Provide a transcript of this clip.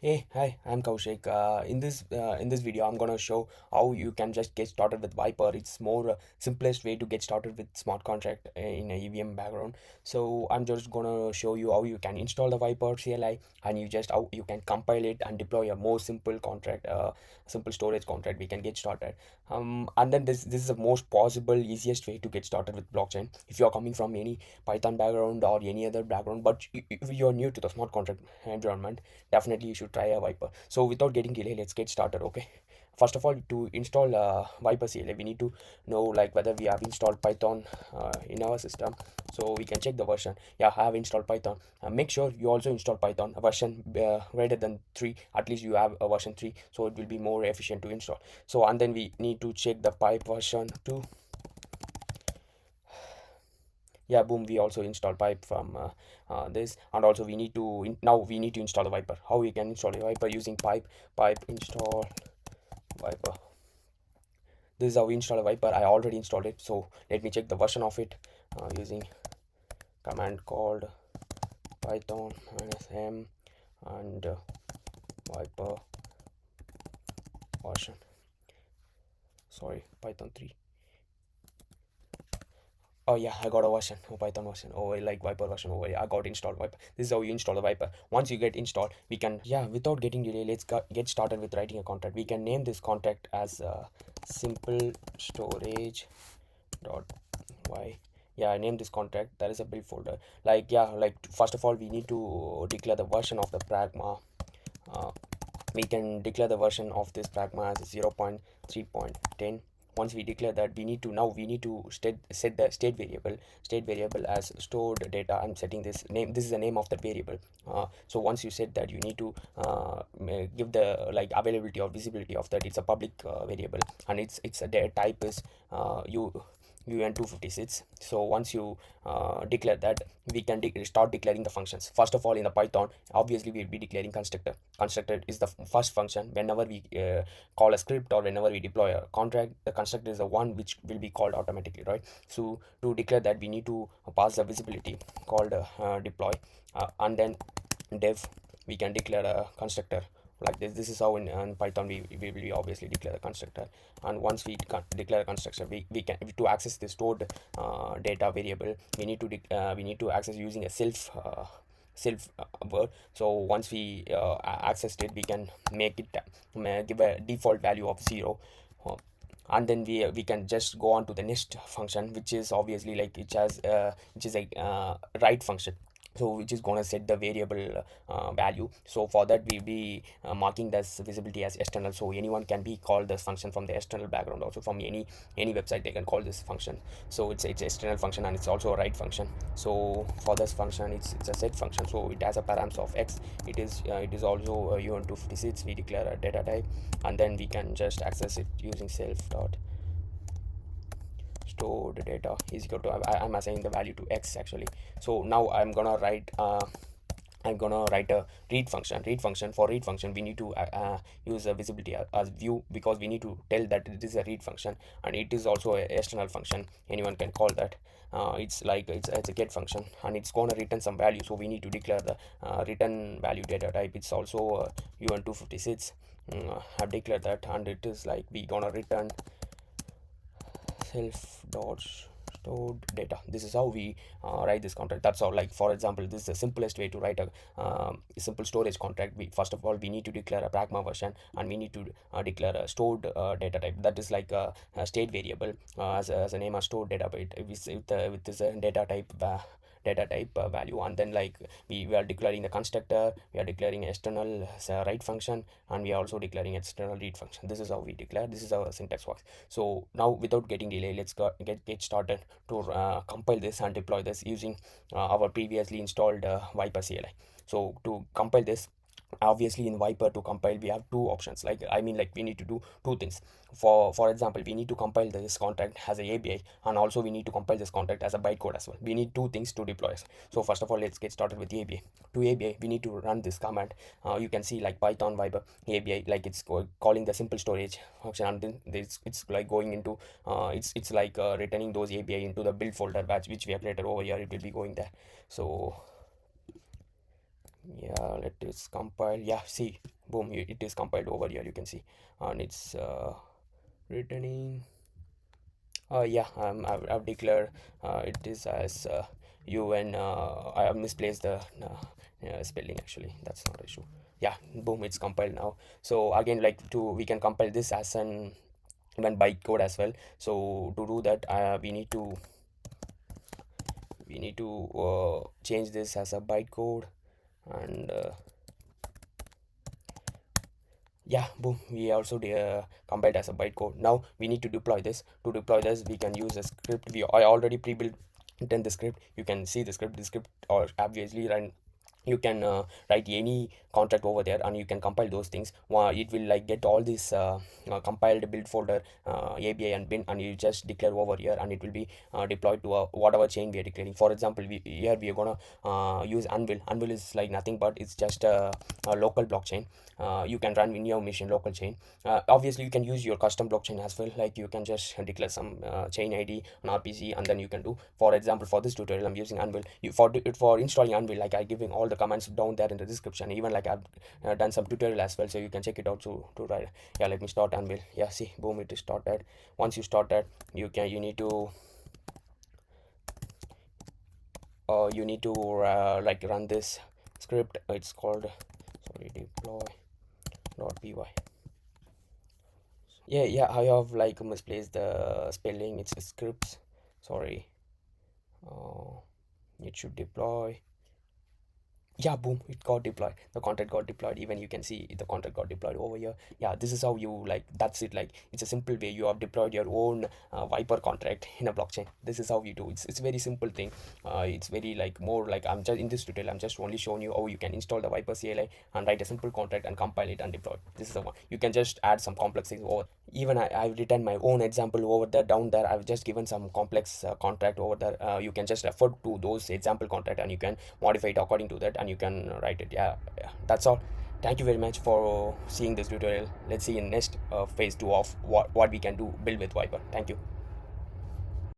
Hey, hi, I'm Kaushik. In this video, I'm gonna show how you can just get started with Vyper. It's more simplest way to get started with smart contract in a EVM background. So I'm just gonna show you how you can install the Vyper CLI and you just how you can compile it and deploy a more simple contract, simple storage contract. We can get started. And then this is the most possible easiest way to get started with blockchain. If you're coming from any Python background or any other background, but if you're new to the smart contract environment, definitely you should try a Vyper. So without getting delay, let's get started. Okay, first of all, to install Vyper CLI, we need to know like whether we have installed Python in our system. So we can check the version. Yeah, I have installed Python. Make sure you also install Python a version greater than 3. At least you have a version 3, so it will be more efficient to install. So and then we need to check the pipe version 2. Yeah, boom, we also install pipe from this. And also we need to now we need to install the Vyper. How we can install the Vyper? Using pipe install Vyper. This is how we install a Vyper. I already installed it, so let me check the version of it using command called python -m and Vyper version, sorry, python 3. Oh yeah, I got a version, a Python version. Oh, I like Vyper version. Oh yeah, I got installed Vyper. This is how you install the Vyper. Once you get installed, we can, yeah, without getting delay, let's get started with writing a contract. We can name this contract as simple storage dot y. Yeah, I named this contract. There is a build folder. Like, yeah, like first of all, we need to declare the version of the pragma. Uh, we can declare the version of this pragma as 0.3.10. Once we declare that, we need to set the state variable as stored data. I'm setting this name. This is the name of that variable. So once you set that, you need to give the like availability or visibility of that. It's a public variable, and it's a type is you UN256. So once you declare that, we can start declaring the functions. First of all, in the Python, obviously we'll be declaring constructor. Constructor is the first function. Whenever we call a script or whenever we deploy a contract, the constructor is the one which will be called automatically, right? So to declare that, we need to pass the visibility called deploy, and then dev, we can declare a constructor like this is how in Python we will obviously declare the constructor. And once we declare a constructor, we can, to access the stored data variable, we need to access using a self word. So once we accessed it, we can make it give a default value of 0. uh, and then we can just go on to the next function, which is obviously like which is a write function, so which is gonna set the variable value. So for that, we'll be marking this visibility as external, so anyone can be called this function from the external background. Also from any website, they can call this function. So it's external function, and it's also a write function. So for this function, it's a set function, so it has a params of x. It is also un256. We declare a data type, and then we can just access it using self dot stored data is equal to, I'm assigning the value to x actually. So now I'm gonna write a read function. For read function, we need to use a visibility as view, because we need to tell that it is a read function, and it is also a external function. Anyone can call that. It's like it's a get function, and it's gonna return some value. So we need to declare the return value data type. It's also un256. I've declared that, and it is like we gonna return self dot stored data. This is how we write this contract. That's all. Like for example, this is the simplest way to write a simple storage contract. We first of all, we need to declare a pragma version, and we need to declare a stored data type. That is like a state variable as a name as stored data, but with this data type value. And then like we are declaring the constructor, we are declaring external write function, and we are also declaring external read function. This is how we declare. This is how the syntax works. So now, without getting delay, let's get started to compile this and deploy this using our previously installed Vyper CLI. So to compile this, obviously in Vyper, to compile, we have two options. Like, I mean, like we need to do two things. For example, we need to compile this contract as a ABI, and also we need to compile this contract as a bytecode as well. We need two things to deploy. So first of all, let's get started with the ABI. To ABI, we need to run this command. You can see like Python Vyper ABI, like it's calling the simple storage function, and then it's like going into it's like returning those ABI into the build folder batch which we have created over here. It will be going there. So yeah, let us compile. Yeah, see, boom, it is compiled over here, you can see. And it's returning. Yeah, I've declared it is as UN. I have misplaced the spelling, actually. That's not an issue. Yeah, boom, it's compiled now. So again, like, we can compile this as an even bytecode as well. So to do that, we need to change this as a bytecode. And yeah, boom, we also compiled as a bytecode. Now we need to deploy this. To deploy this, we can use a script. I already pre-built in the script. You can see the script or obviously run. You can write any contract over there, and you can compile those things. It will like get all this compiled build folder, ABI and bin, and you just declare over here, and it will be deployed to whatever chain we are declaring. For example, here we are gonna use Anvil. Anvil is like nothing but it's just a local blockchain. You can run in your machine local chain. Obviously, you can use your custom blockchain as well. Like, you can just declare some chain ID on RPC, and then you can do. For example, for this tutorial, I'm using Anvil. For installing Anvil, like, I giving all the commands down there in the description. Even like I've done some tutorial as well, so you can check it out to write. Yeah, let me start Anvil. Yeah, see, boom, it is started. Once you start that, you need to like run this script. It's called, sorry, deploy.py. Yeah, I have like misplaced the spelling. It's scripts, sorry. uh, it should deploy. Yeah, boom, it got deployed. The contract got deployed. Even you can see the contract got deployed over here. Yeah, this is how you, like, that's it. Like, it's a simple way you have deployed your own Vyper contract in a blockchain. This is how you do. It's a very simple thing. It's very like more like, I'm just in this tutorial, I'm just only showing you how you can install the Vyper CLI and write a simple contract and compile it and deploy. This is the one. You can just add some complex things over. Even I've written my own example over there. Down there, I've just given some complex contract over there. You can just refer to those example contract, and you can modify it according to that, and you can write it. Yeah, that's all. Thank you very much for seeing this tutorial. Let's see in next phase 2 of what we can do build with Vyper. Thank you.